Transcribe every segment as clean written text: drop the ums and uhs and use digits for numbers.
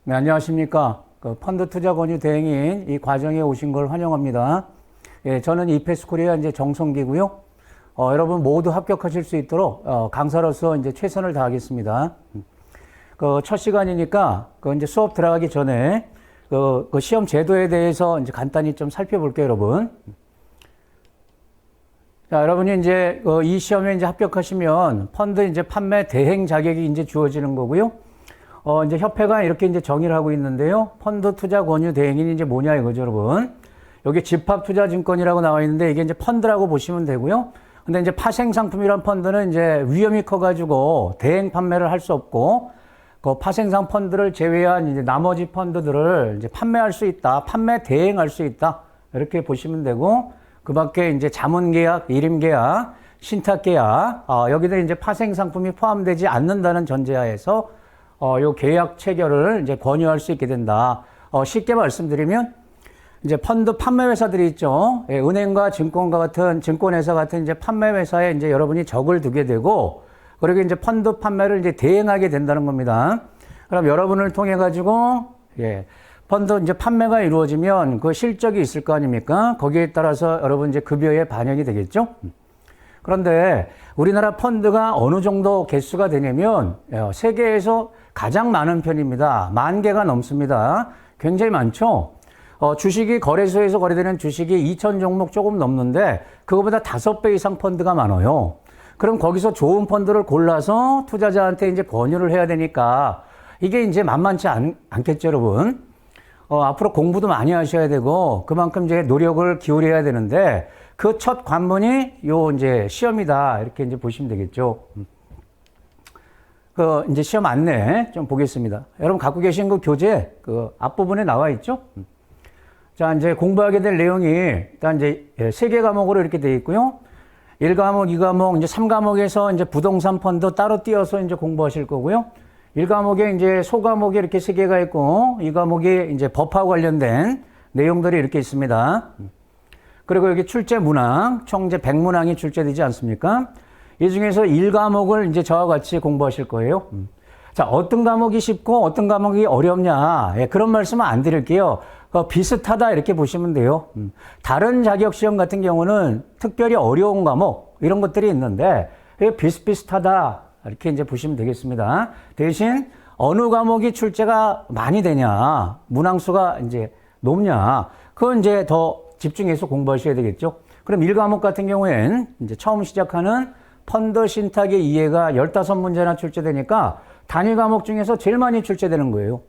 네, 안녕하십니까. 펀드 투자 권유 대행인 이 과정에 오신 걸 환영합니다. 예, 저는 이페스 코리아 이제 정성기고요. 여러분 모두 합격하실 수 있도록 강사로서 이제 최선을 다하겠습니다. 첫 시간이니까 이제 수업 들어가기 전에 그 시험 제도에 대해서 이제 간단히 좀 살펴볼게요, 여러분. 자, 여러분이 이제 이 시험에 이제 합격하시면 펀드 이제 판매 대행 자격이 이제 주어지는 거고요. 이제 협회가 이렇게 이제 정의를 하고 있는데요. 펀드 투자 권유 대행인이 이제 뭐냐 이거죠, 여러분. 여기 집합투자증권이라고 나와 있는데 이게 이제 펀드라고 보시면 되고요. 근데 이제 파생상품이란 펀드는 이제 위험이 커가지고 대행 판매를 할 수 없고, 그 파생상 펀드를 제외한 이제 나머지 펀드들을 이제 판매할 수 있다. 판매 대행할 수 있다. 이렇게 보시면 되고, 그 밖에 이제 자문계약, 일임계약, 신탁계약, 여기다 이제 파생상품이 포함되지 않는다는 전제하에서 요 계약 체결을 이제 권유할 수 있게 된다. 쉽게 말씀드리면, 이제 펀드 판매 회사들이 있죠. 예, 은행과 증권과 같은, 증권회사 같은 이제 판매 회사에 이제 여러분이 적을 두게 되고, 그리고 이제 펀드 판매를 이제 대행하게 된다는 겁니다. 그럼 여러분을 통해 가지고, 예, 펀드 이제 판매가 이루어지면 그 실적이 있을 거 아닙니까? 거기에 따라서 여러분 이제 급여에 반영이 되겠죠? 그런데 우리나라 펀드가 어느 정도 개수가 되냐면 세계에서 가장 많은 편입니다. 10,000개가 넘습니다. 굉장히 많죠? 주식이 거래소에서 거래되는 주식이 2,000 종목 조금 넘는데 그거보다 5배 이상 펀드가 많아요. 그럼 거기서 좋은 펀드를 골라서 투자자한테 이제 권유를 해야 되니까 이게 이제 만만치 않겠죠, 여러분? 앞으로 공부도 많이 하셔야 되고 그만큼 이제 노력을 기울여야 되는데 그 첫 관문이 요 이제 시험이다. 이렇게 이제 보시면 되겠죠. 이제 시험 안내 좀 보겠습니다. 여러분 갖고 계신 그 교재 앞부분에 나와 있죠? 자, 이제 공부하게 될 내용이 일단 이제 3개 과목으로 이렇게 되어 있고요. 1과목, 2과목, 이제 3과목에서 이제 부동산 펀드 따로 띄어서 이제 공부하실 거고요. 1과목에 이제 소과목이 이렇게 3개가 있고, 2과목이 이제 법하고 관련된 내용들이 이렇게 있습니다. 그리고 여기 출제 문항, 총 이제 100문항이 출제되지 않습니까? 이 중에서 1과목을 이제 저와 같이 공부하실 거예요. 자, 어떤 과목이 쉽고 어떤 과목이 어렵냐. 예, 그런 말씀은 안 드릴게요. 비슷하다 이렇게 보시면 돼요. 다른 자격시험 같은 경우는 특별히 어려운 과목 이런 것들이 있는데 비슷비슷하다 이렇게 이제 보시면 되겠습니다. 대신 어느 과목이 출제가 많이 되냐, 문항수가 이제 높냐, 그건 이제 더 집중해서 공부하셔야 되겠죠. 그럼 1과목 같은 경우엔 이제 처음 시작하는 펀드 신탁의 이해가 15문제나 출제되니까 단위 과목 중에서 제일 많이 출제되는 거예요.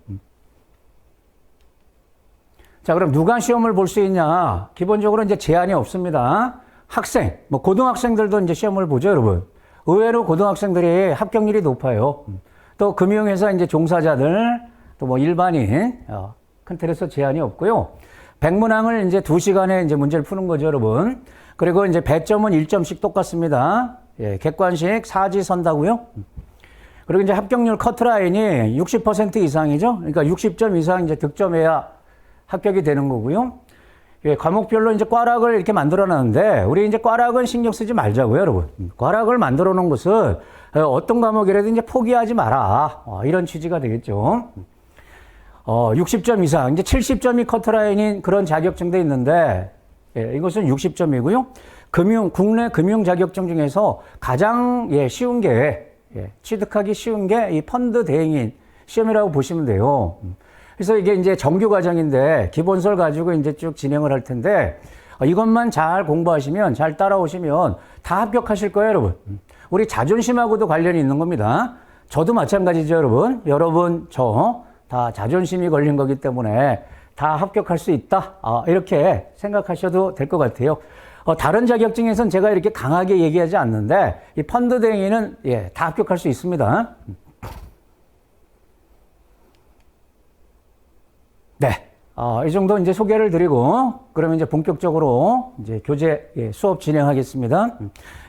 자, 그럼 누가 시험을 볼 수 있냐? 기본적으로 이제 제한이 없습니다. 학생, 고등학생들도 이제 시험을 보죠, 여러분. 의외로 고등학생들이 합격률이 높아요. 또 금융회사 이제 종사자들, 또 일반인, 큰 틀에서 제한이 없고요. 100문항을 이제 2시간에 이제 문제를 푸는 거죠, 여러분. 그리고 이제 배점은 1점씩 똑같습니다. 예, 객관식 사지선다고요. 그리고 이제 합격률 커트라인이 60% 이상이죠. 그러니까 60점 이상 이제 득점해야 합격이 되는 거고요. 예, 과목별로 이제 꽈락을 이렇게 만들어 놨는데, 우리 이제 꽈락은 신경 쓰지 말자고요, 여러분. 꽈락을 만들어 놓은 것은 어떤 과목이라도 이제 포기하지 마라. 이런 취지가 되겠죠. 60점 이상, 이제 70점이 커트라인인 그런 자격증도 있는데, 예, 이것은 60점이고요. 국내 금융 자격증 중에서 가장 쉬운 게, 취득하기 쉬운 게 이 펀드 대행인 시험이라고 보시면 돼요. 그래서 이게 이제 정규 과정인데 기본서를 가지고 이제 쭉 진행을 할 텐데 이것만 잘 공부하시면, 잘 따라오시면 다 합격하실 거예요, 여러분. 우리 자존심하고도 관련이 있는 겁니다. 저도 마찬가지죠, 여러분. 여러분, 저 다 자존심이 걸린 거기 때문에 다 합격할 수 있다. 이렇게 생각하셔도 될 것 같아요. 다른 자격증에서는 제가 이렇게 강하게 얘기하지 않는데 이 펀드 대행인은 다 합격할 수 있습니다. 네. 이 정도 이제 소개를 드리고, 그러면 이제 본격적으로 이제 교재 수업 진행하겠습니다.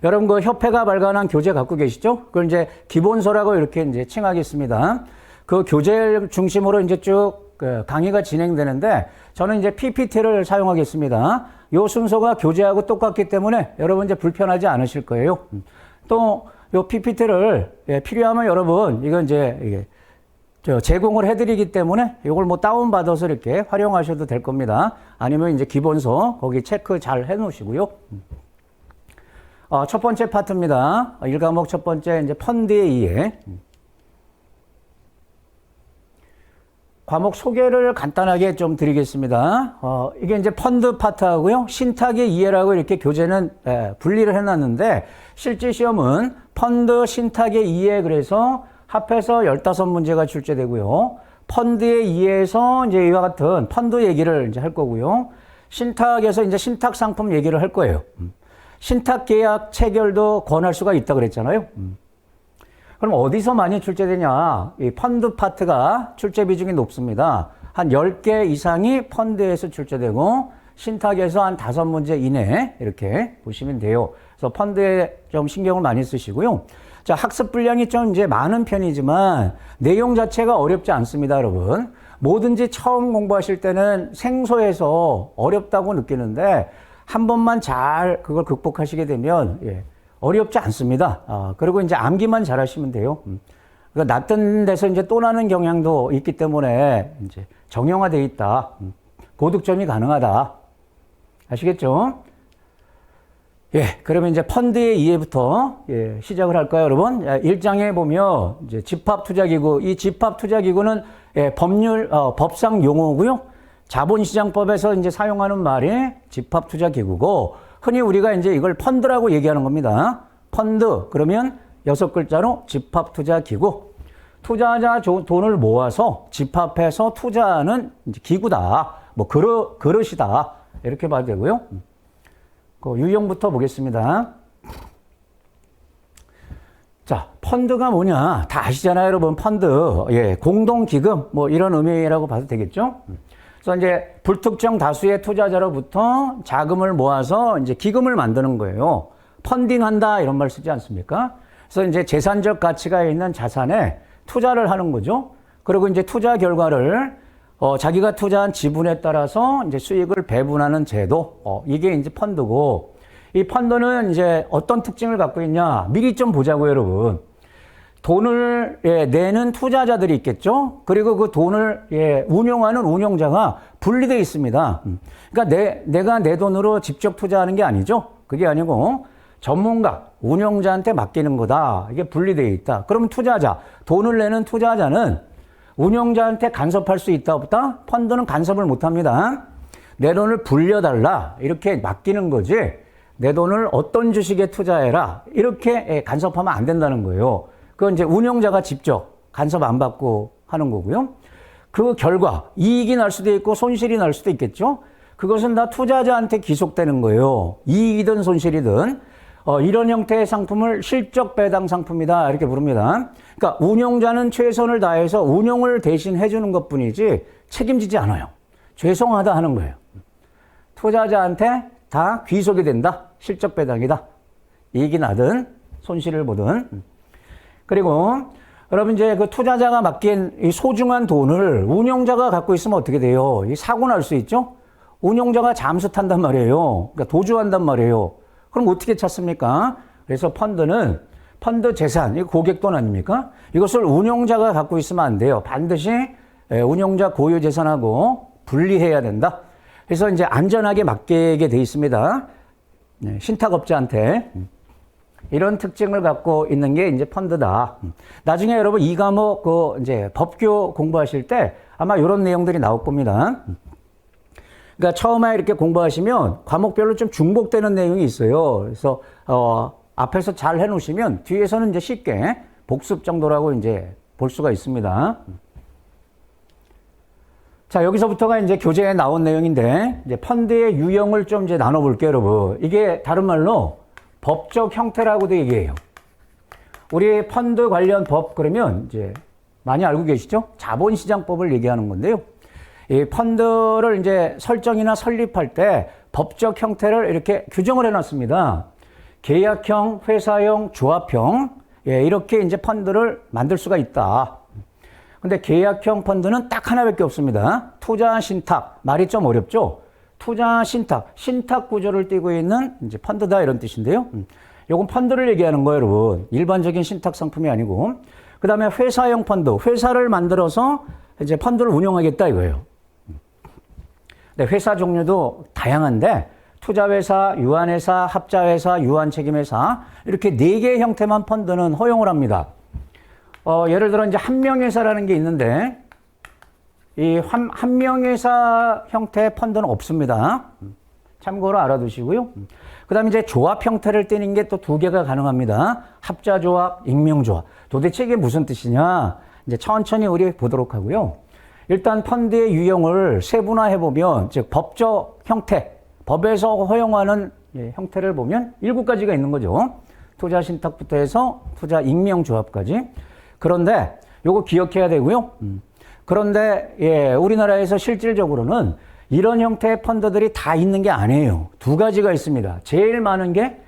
여러분 그 협회가 발간한 교재 갖고 계시죠? 그걸 이제 기본서라고 이렇게 이제 칭하겠습니다. 그 교재 중심으로 이제 쭉 강의가 진행되는데 저는 이제 PPT를 사용하겠습니다. 요 순서가 교재하고 똑같기 때문에 여러분 이제 불편하지 않으실 거예요. 또 요 PPT를 필요하면 여러분 이건 이제 제공을 해드리기 때문에 이걸 뭐 다운받아서 이렇게 활용하셔도 될 겁니다. 아니면 이제 기본서 거기 체크 잘 해놓으시고요. 첫 번째 파트입니다. 1과목 첫 번째 이제 펀드의 이해. 과목 소개를 간단하게 좀 드리겠습니다. 이게 이제 펀드 파트하고요. 신탁의 이해라고 이렇게 교재는 분리를 해놨는데 실제 시험은 펀드 신탁의 이해 그래서 합해서 15문제가 출제되고요. 펀드의 이해에서 이제 이와 같은 펀드 얘기를 이제 할 거고요. 신탁에서 이제 신탁 상품 얘기를 할 거예요. 신탁 계약 체결도 권할 수가 있다 그랬잖아요. 그럼 어디서 많이 출제되냐? 이 펀드 파트가 출제 비중이 높습니다. 한 10개 이상이 펀드에서 출제되고 신탁에서 한 5문제 이내 이렇게 보시면 돼요. 그래서 펀드에 좀 신경을 많이 쓰시고요. 자, 학습 분량이 좀 이제 많은 편이지만 내용 자체가 어렵지 않습니다, 여러분. 뭐든지 처음 공부하실 때는 생소해서 어렵다고 느끼는데 한 번만 잘 그걸 극복하시게 되면 어렵지 않습니다. 그리고 이제 암기만 잘 하시면 돼요. 그러니까 낯선 데서 이제 또 나는 경향도 있기 때문에 이제 정형화되어 있다. 고득점이 가능하다. 아시겠죠? 그러면 이제 펀드의 이해부터 시작을 할까요, 여러분? 1장에 보면 이제 집합투자기구, 이 집합투자기구는 법률, 법상 용어고요. 자본시장법에서 이제 사용하는 말이 집합투자기구고, 흔히 우리가 이제 이걸 펀드라고 얘기하는 겁니다. 펀드, 그러면 6글자로 집합투자기구. 투자자 돈을 모아서 집합해서 투자하는 이제 기구다. 뭐, 그릇이다. 이렇게 봐도 되고요. 그 유형부터 보겠습니다. 자, 펀드가 뭐냐? 다 아시잖아요, 여러분. 펀드. 공동기금. 뭐 이런 의미라고 봐도 되겠죠? 그래서 이제 불특정 다수의 투자자로부터 자금을 모아서 이제 기금을 만드는 거예요. 펀딩한다 이런 말 쓰지 않습니까? 그래서 이제 재산적 가치가 있는 자산에 투자를 하는 거죠. 그리고 이제 투자 결과를 자기가 투자한 지분에 따라서 이제 수익을 배분하는 제도, 이게 이제 펀드고, 이 펀드는 이제 어떤 특징을 갖고 있냐? 미리 좀 보자고요, 여러분. 돈을 내는 투자자들이 있겠죠? 그리고 그 돈을 운용하는 운용자가 분리되어 있습니다. 그러니까 내가 내 돈으로 직접 투자하는 게 아니죠? 그게 아니고 전문가, 운용자한테 맡기는 거다. 이게 분리되어 있다. 그러면 투자자, 돈을 내는 투자자는 운용자한테 간섭할 수 있다 없다? 펀드는 간섭을 못합니다. 내 돈을 불려달라 이렇게 맡기는 거지 내 돈을 어떤 주식에 투자해라 이렇게 간섭하면 안 된다는 거예요. 그건 이제 운용자가 직접 간섭 안 받고 하는 거고요. 그 결과 이익이 날 수도 있고 손실이 날 수도 있겠죠. 그것은 다 투자자한테 귀속되는 거예요. 이익이든 손실이든. 이런 형태의 상품을 실적 배당 상품이다 이렇게 부릅니다. 그러니까 운용자는 최선을 다해서 운용을 대신 해주는 것뿐이지 책임지지 않아요. 죄송하다 하는 거예요. 투자자한테 다 귀속이 된다. 실적 배당이다. 이익이 나든 손실을 보든. 그리고 여러분 이제 그 투자자가 맡긴 이 소중한 돈을 운용자가 갖고 있으면 어떻게 돼요? 이 사고 날 수 있죠? 운용자가 잠수 탄단 말이에요. 그러니까 도주한단 말이에요. 그럼 어떻게 찾습니까? 그래서 펀드는 펀드 재산, 이거 고객돈 아닙니까? 이것을 운용자가 갖고 있으면 안 돼요. 반드시 운용자 고유 재산하고 분리해야 된다. 그래서 이제 안전하게 맡기게 돼 있습니다. 신탁업자한테. 이런 특징을 갖고 있는 게 이제 펀드다. 나중에 여러분 이 과목 이제 법규 공부하실 때 아마 이런 내용들이 나올 겁니다. 그러니까 처음에 이렇게 공부하시면 과목별로 좀 중복되는 내용이 있어요. 그래서 앞에서 잘 해놓으시면 뒤에서는 이제 쉽게 복습 정도라고 이제 볼 수가 있습니다. 자, 여기서부터가 이제 교재에 나온 내용인데 이제 펀드의 유형을 좀 이제 나눠볼게요, 여러분. 이게 다른 말로 법적 형태라고도 얘기해요. 우리 펀드 관련 법 그러면 이제 많이 알고 계시죠? 자본시장법을 얘기하는 건데요. 이 펀드를 이제 설정이나 설립할 때 법적 형태를 이렇게 규정을 해놨습니다. 계약형, 회사형, 조합형, 이렇게 이제 펀드를 만들 수가 있다. 근데 계약형 펀드는 딱 하나밖에 없습니다. 투자 신탁. 말이 좀 어렵죠? 투자 신탁, 신탁 구조를 띠고 있는 이제 펀드다 이런 뜻인데요. 요건 펀드를 얘기하는 거예요, 여러분. 일반적인 신탁 상품이 아니고. 그 다음에 회사형 펀드. 회사를 만들어서 이제 펀드를 운영하겠다 이거예요. 근데 회사 종류도 다양한데 투자회사, 유한회사, 합자회사, 유한책임회사 이렇게 4개의 형태만 펀드는 허용을 합니다. 예를 들어 이제 한명회사라는 게 있는데 이 한명회사 형태의 펀드는 없습니다. 참고로 알아두시고요. 그 다음에 이제 조합 형태를 띠는 게 또 2개가 가능합니다. 합자조합, 익명조합. 도대체 이게 무슨 뜻이냐? 이제 천천히 우리 보도록 하고요. 일단 펀드의 유형을 세분화해보면, 즉, 법적 형태, 법에서 허용하는 형태를 보면 7가지가 있는 거죠. 투자 신탁부터 해서 투자 익명조합까지. 그런데 요거 기억해야 되고요. 그런데 우리나라에서 실질적으로는 이런 형태의 펀드들이 다 있는 게 아니에요. 2가지가 있습니다. 제일 많은 게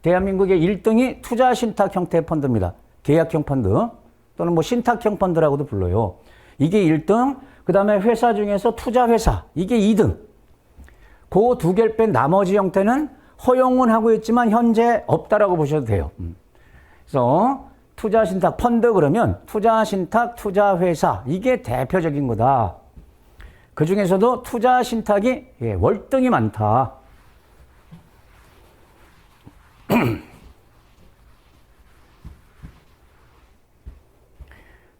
대한민국의 1등이 투자 신탁 형태의 펀드입니다. 계약형 펀드 또는 뭐 신탁형 펀드라고도 불러요. 이게 1등, 그 다음에 회사 중에서 투자회사, 이게 2등. 그 2개를 뺀 나머지 형태는 허용은 하고 있지만 현재 없다라고 보셔도 돼요. 그래서 투자 신탁 펀드 그러면 투자 신탁, 투자회사, 이게 대표적인 거다. 그 중에서도 투자 신탁이 월등히 많다.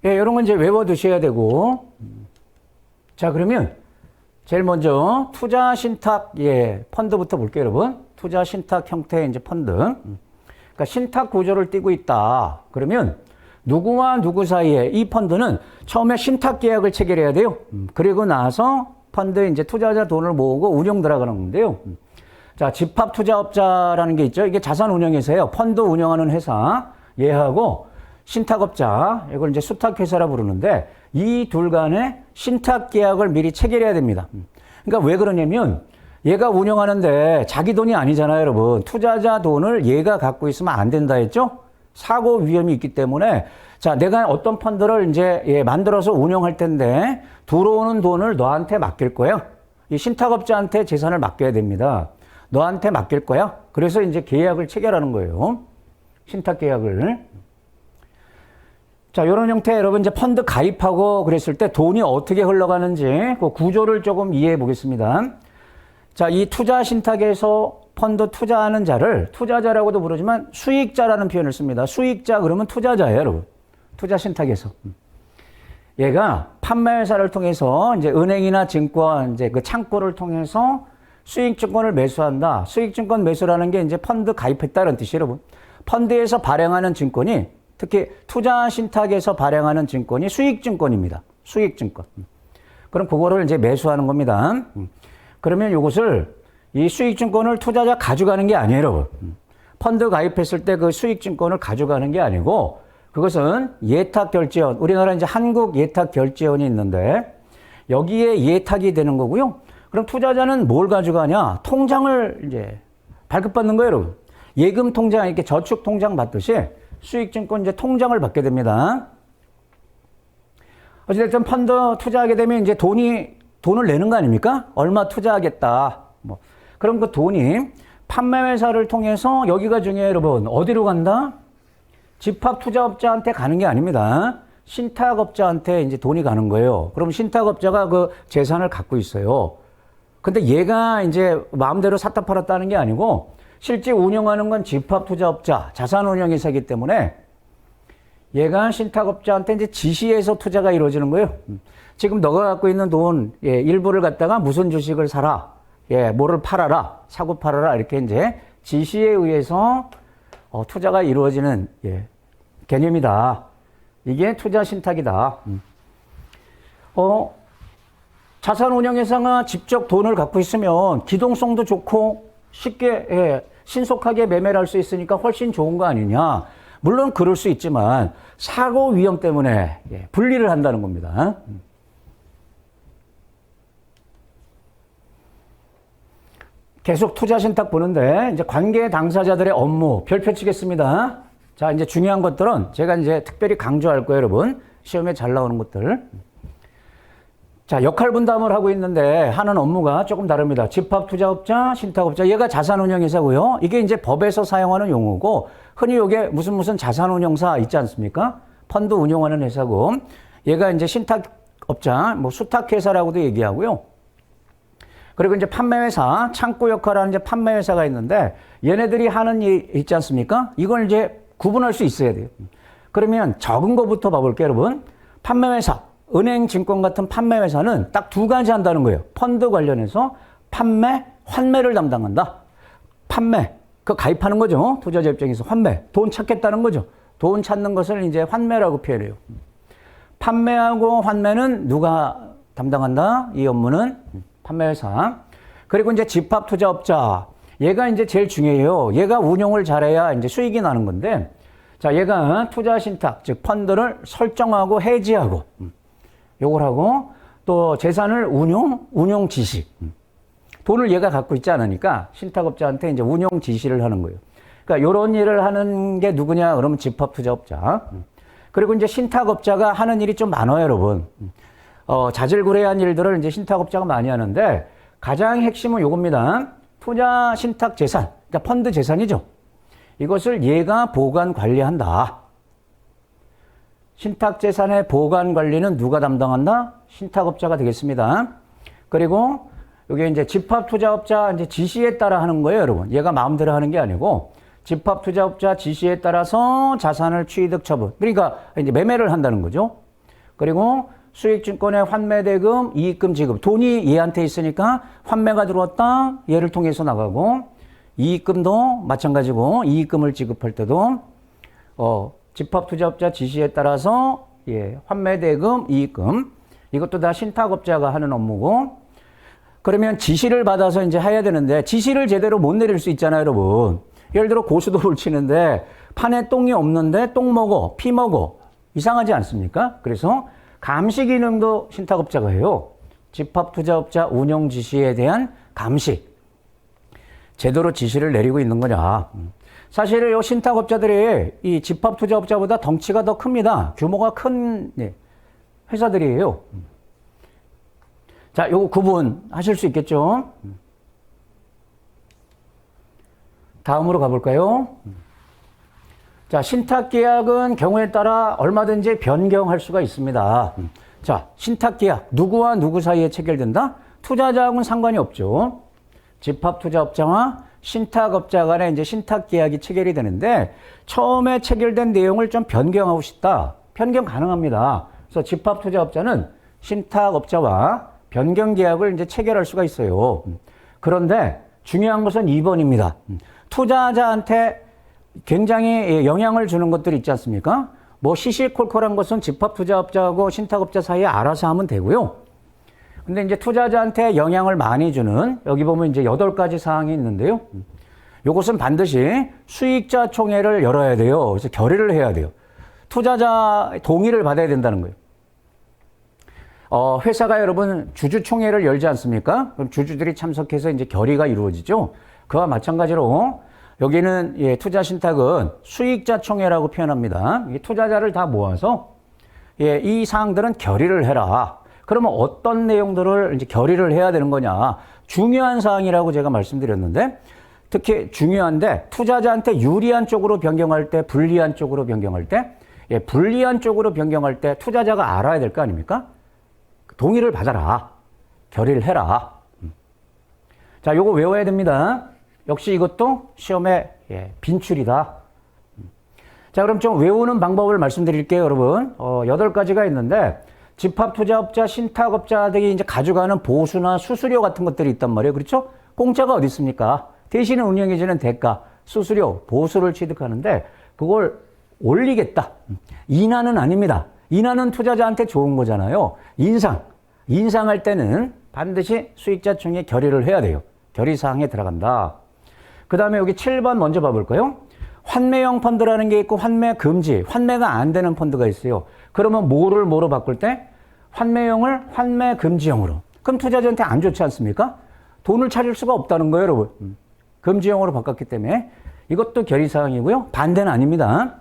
이런 건 이제 외워두셔야 되고. 자, 그러면 제일 먼저 투자 신탁 펀드부터 볼게요, 여러분. 투자 신탁 형태의 이제 펀드. 그러니까 신탁 구조를 띠고 있다. 그러면 누구와 누구 사이에 이 펀드는 처음에 신탁 계약을 체결해야 돼요. 그리고 나서 펀드에 이제 투자자 돈을 모으고 운용 들어가는 건데요. 자, 집합투자업자라는 게 있죠. 이게 자산운용회사예요. 펀드 운영하는 회사. 얘하고 신탁업자, 이걸 이제 수탁회사라 부르는데 이 둘 간에 신탁 계약을 미리 체결해야 됩니다. 그러니까 왜 그러냐면 얘가 운영하는데 자기 돈이 아니잖아요, 여러분. 투자자 돈을 얘가 갖고 있으면 안 된다 했죠? 사고 위험이 있기 때문에 자, 내가 어떤 펀드를 이제 만들어서 운영할 텐데 들어오는 돈을 너한테 맡길 거야. 이 신탁업자한테 재산을 맡겨야 됩니다. 너한테 맡길 거야. 그래서 이제 계약을 체결하는 거예요. 신탁 계약을. 자, 이런 형태 여러분 이제 펀드 가입하고 그랬을 때 돈이 어떻게 흘러가는지 그 구조를 조금 이해해 보겠습니다. 자, 이 투자 신탁에서 펀드 투자하는 자를 투자자라고도 부르지만 수익자라는 표현을 씁니다. 수익자 그러면 투자자예요, 여러분. 투자 신탁에서. 얘가 판매회사를 통해서 이제 은행이나 증권 이제 그 창구를 통해서 수익증권을 매수한다. 수익증권 매수라는 게 이제 펀드 가입했다는 뜻이에요, 여러분. 펀드에서 발행하는 증권이 특히 투자 신탁에서 발행하는 증권이 수익증권입니다. 수익증권. 그럼 그거를 이제 매수하는 겁니다. 그러면 이것을 이 수익증권을 투자자 가져가는 게 아니에요, 여러분. 펀드 가입했을 때 그 수익증권을 가져가는 게 아니고 그것은 예탁결제원, 우리나라 이제 한국예탁결제원이 있는데 여기에 예탁이 되는 거고요. 그럼 투자자는 뭘 가져가냐? 통장을 이제 발급받는 거예요, 여러분. 예금 통장, 이렇게 저축 통장 받듯이 수익증권 이제 통장을 받게 됩니다. 어쨌든 펀드 투자하게 되면 이제 돈을 내는 거 아닙니까? 얼마 투자하겠다. 뭐. 그럼 그 돈이 판매회사를 통해서 여기가 중요해요, 여러분. 어디로 간다? 집합투자업자한테 가는 게 아닙니다. 신탁업자한테 이제 돈이 가는 거예요. 그럼 신탁업자가 그 재산을 갖고 있어요. 근데 얘가 이제 마음대로 샀다 팔았다 하는 게 아니고 실제 운영하는 건 집합투자업자, 자산운용회사이기 때문에 얘가 신탁업자한테 이제 지시해서 투자가 이루어지는 거예요. 지금 너가 갖고 있는 돈 일부를 갖다가 무슨 주식을 사라, 뭐를 팔아라, 사고 팔아라 이렇게 이제 지시에 의해서 투자가 이루어지는 개념이다. 이게 투자 신탁이다. 자산운용회사가 직접 돈을 갖고 있으면 기동성도 좋고 쉽게 신속하게 매매를 할 수 있으니까 훨씬 좋은 거 아니냐. 물론 그럴 수 있지만 사고 위험 때문에 분리를 한다는 겁니다. 계속 투자 신탁 보는데 이제 관계 당사자들의 업무 별표 치겠습니다. 자, 이제 중요한 것들은 제가 이제 특별히 강조할 거예요, 여러분. 시험에 잘 나오는 것들. 자, 역할 분담을 하고 있는데 하는 업무가 조금 다릅니다. 집합투자업자, 신탁업자, 얘가 자산운용회사고요. 이게 이제 법에서 사용하는 용어고 흔히 이게 무슨 자산운용사 있지 않습니까? 펀드 운용하는 회사고 얘가 이제 신탁업자, 뭐 수탁회사라고도 얘기하고요. 그리고 이제 판매회사, 창고 역할을 하는 이제 판매회사가 있는데 얘네들이 하는 일 있지 않습니까? 이걸 이제 구분할 수 있어야 돼요. 그러면 적은 거부터 봐볼게요, 여러분. 판매회사, 은행, 증권 같은 판매회사는 딱 두 가지 한다는 거예요. 펀드 관련해서 판매, 환매를 담당한다. 판매, 그 가입하는 거죠. 투자자 입장에서 환매, 돈 찾겠다는 거죠. 돈 찾는 것을 이제 환매라고 표현해요. 판매하고 환매는 누가 담당한다? 이 업무는 판매회사. 그리고 이제 집합투자업자. 얘가 이제 제일 중요해요. 얘가 운용을 잘해야 이제 수익이 나는 건데, 자, 얘가 투자 신탁, 즉 펀드를 설정하고 해지하고, 요걸 하고, 또 재산을 운용 지시. 돈을 얘가 갖고 있지 않으니까 신탁업자한테 이제 운용 지시를 하는 거예요. 그러니까 요런 일을 하는 게 누구냐? 그러면 집합투자업자. 그리고 이제 신탁업자가 하는 일이 좀 많아요, 여러분. 자질구레한 일들을 이제 신탁업자가 많이 하는데 가장 핵심은 요겁니다. 투자 신탁 재산, 그러니까 펀드 재산이죠. 이것을 얘가 보관 관리한다. 신탁 재산의 보관 관리는 누가 담당한다? 신탁업자가 되겠습니다. 그리고 이게 이제 집합투자업자 이제 지시에 따라 하는 거예요, 여러분. 얘가 마음대로 하는 게 아니고 집합투자업자 지시에 따라서 자산을 취득 처분. 그러니까 이제 매매를 한다는 거죠. 그리고 수익증권의 환매대금, 이익금 지급. 돈이 얘한테 있으니까 환매가 들어왔다. 얘를 통해서 나가고 이익금도 마찬가지고 이익금을 지급할 때도 집합투자업자 지시에 따라서 환매대금, 이익금 이것도 다 신탁업자가 하는 업무고 그러면 지시를 받아서 이제 해야 되는데 지시를 제대로 못 내릴 수 있잖아요, 여러분. 예를 들어 고수도를 치는데 판에 똥이 없는데 똥 먹어, 피 먹어. 이상하지 않습니까? 그래서 감시 기능도 신탁업자가 해요. 집합투자업자 운영 지시에 대한 감시. 제대로 지시를 내리고 있는 거냐. 사실 이 신탁업자들이 이 집합투자업자보다 덩치가 더 큽니다. 규모가 큰 회사들이에요. 자, 요거 구분하실 수 있겠죠? 다음으로 가볼까요? 자, 신탁계약은 경우에 따라 얼마든지 변경할 수가 있습니다. 자, 신탁계약 누구와 누구 사이에 체결된다? 투자자하고는 상관이 없죠. 집합투자업자와 신탁업자 간에 이제 신탁계약이 체결이 되는데 처음에 체결된 내용을 좀 변경하고 싶다. 변경 가능합니다. 그래서 집합투자업자는 신탁업자와 변경계약을 이제 체결할 수가 있어요. 그런데 중요한 것은 2번입니다. 투자자한테 굉장히 영향을 주는 것들이 있지 않습니까? 뭐 시시콜콜한 것은 집합투자업자하고 신탁업자 사이에 알아서 하면 되고요. 근데 이제 투자자한테 영향을 많이 주는 여기 보면 이제 8가지 사항이 있는데요. 요것은 반드시 수익자 총회를 열어야 돼요. 그래서 결의를 해야 돼요. 투자자 동의를 받아야 된다는 거예요. 회사가 여러분 주주총회를 열지 않습니까? 그럼 주주들이 참석해서 이제 결의가 이루어지죠. 그와 마찬가지로 여기는 투자신탁은 수익자 총회라고 표현합니다. 투자자를 다 모아서 이 사항들은 결의를 해라. 그러면 어떤 내용들을 이제 결의를 해야 되는 거냐? 중요한 사항이라고 제가 말씀드렸는데 특히 중요한데 투자자한테 유리한 쪽으로 변경할 때, 불리한 쪽으로 변경할 때, 불리한 쪽으로 변경할 때 투자자가 알아야 될 거 아닙니까? 동의를 받아라. 결의를 해라. 자, 요거 외워야 됩니다. 역시 이것도 시험에 빈출이다. 자, 그럼 좀 외우는 방법을 말씀드릴게요, 여러분. 8가지가 있는데 집합투자업자, 신탁업자 등이 이제 가져가는 보수나 수수료 같은 것들이 있단 말이에요. 그렇죠? 공짜가 어디 있습니까? 대신에 운영해주는 대가, 수수료, 보수를 취득하는데 그걸 올리겠다. 인하는 아닙니다. 인하는 투자자한테 좋은 거잖아요. 인상할 때는 반드시 수익자총회 결의를 해야 돼요. 결의사항에 들어간다. 그 다음에 여기 7번 먼저 봐볼까요? 환매형 펀드라는 게 있고 환매 금지, 환매가 안 되는 펀드가 있어요. 그러면 뭐로 바꿀 때? 환매형을 환매 금지형으로. 그럼 투자자한테 안 좋지 않습니까? 돈을 찾을 수가 없다는 거예요, 여러분. 금지형으로 바꿨기 때문에 이것도 결의사항이고요. 반대는 아닙니다.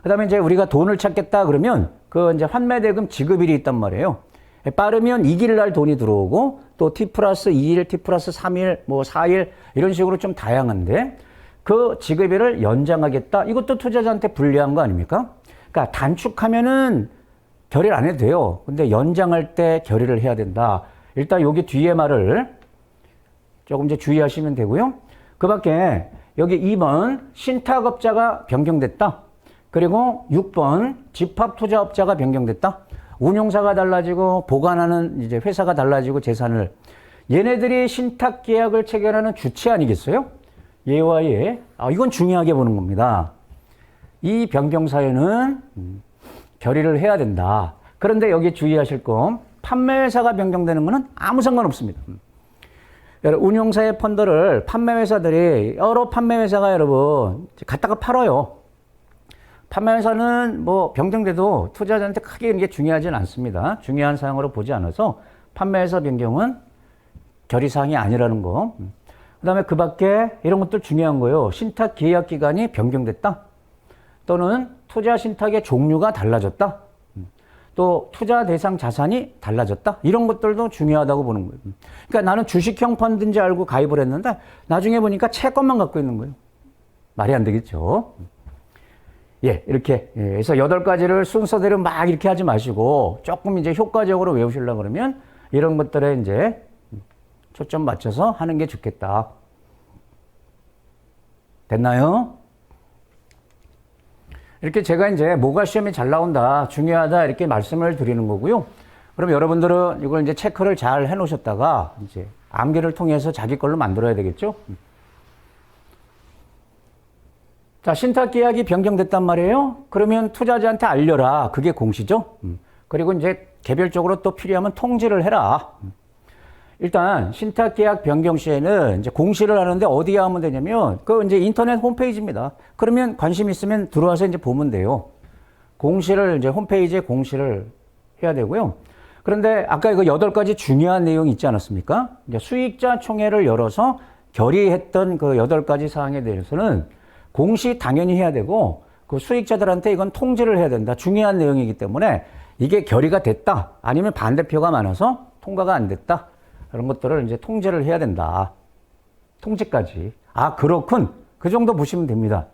그 다음에 이제 우리가 돈을 찾겠다 그러면 그 이제 환매대금 지급일이 있단 말이에요. 빠르면 2일 날 돈이 들어오고 또 T 플러스 2일, T 플러스 3일, 뭐 4일 이런 식으로 좀 다양한데 그 지급일을 연장하겠다. 이것도 투자자한테 불리한 거 아닙니까? 그러니까 단축하면은 결의를 안 해도 돼요. 근데 연장할 때 결의를 해야 된다. 일단 여기 뒤에 말을 조금 이제 주의하시면 되고요. 그 밖에 여기 2번 신탁업자가 변경됐다. 그리고 6번 집합투자업자가 변경됐다. 운용사가 달라지고 보관하는 이제 회사가 달라지고 재산을 얘네들이 신탁계약을 체결하는 주체 아니겠어요? 얘와 얘. 이건 중요하게 보는 겁니다. 이 변경 사유는 결의를 해야 된다. 그런데 여기 주의하실 거 판매회사가 변경되는 것은 아무 상관없습니다. 운용사의 펀드를 판매회사들이 여러 판매회사가 여러분 갖다가 팔아요. 판매회사는 뭐 변경돼도 투자자한테 크게 이게 중요하진 않습니다. 중요한 사항으로 보지 않아서 판매회사 변경은 결의사항이 아니라는 거. 그 다음에 그 밖에 이런 것들 중요한 거예요. 신탁 계약 기간이 변경됐다. 또는 투자 신탁의 종류가 달라졌다. 또 투자 대상 자산이 달라졌다. 이런 것들도 중요하다고 보는 거예요. 그러니까 나는 주식형 펀드인지 알고 가입을 했는데 나중에 보니까 채권만 갖고 있는 거예요. 말이 안 되겠죠. 예, 이렇게. 그래서 8가지를 순서대로 막 이렇게 하지 마시고 조금 이제 효과적으로 외우시려고 그러면 이런 것들에 이제 초점 맞춰서 하는 게 좋겠다. 됐나요? 이렇게 제가 이제 뭐가 시험에 잘 나온다, 중요하다 이렇게 말씀을 드리는 거고요. 그럼 여러분들은 이걸 이제 체크를 잘 해 놓으셨다가 이제 암기를 통해서 자기 걸로 만들어야 되겠죠? 자, 신탁 계약이 변경됐단 말이에요. 그러면 투자자한테 알려라. 그게 공시죠. 그리고 이제 개별적으로 또 필요하면 통지를 해라. 일단 신탁 계약 변경 시에는 이제 공시를 하는데 어디에 하면 되냐면 그 이제 인터넷 홈페이지입니다. 그러면 관심 있으면 들어와서 이제 보면 돼요. 공시를 이제 홈페이지에 공시를 해야 되고요. 그런데 아까 이거 8가지 중요한 내용이 있지 않았습니까? 이제 수익자 총회를 열어서 결의했던 그 8가지 사항에 대해서는 공시 당연히 해야 되고 그 수익자들한테 이건 통지를 해야 된다. 중요한 내용이기 때문에 이게 결의가 됐다. 아니면 반대표가 많아서 통과가 안 됐다. 이런 것들을 이제 통지를 해야 된다. 통지까지. 그렇군. 그 정도 보시면 됩니다.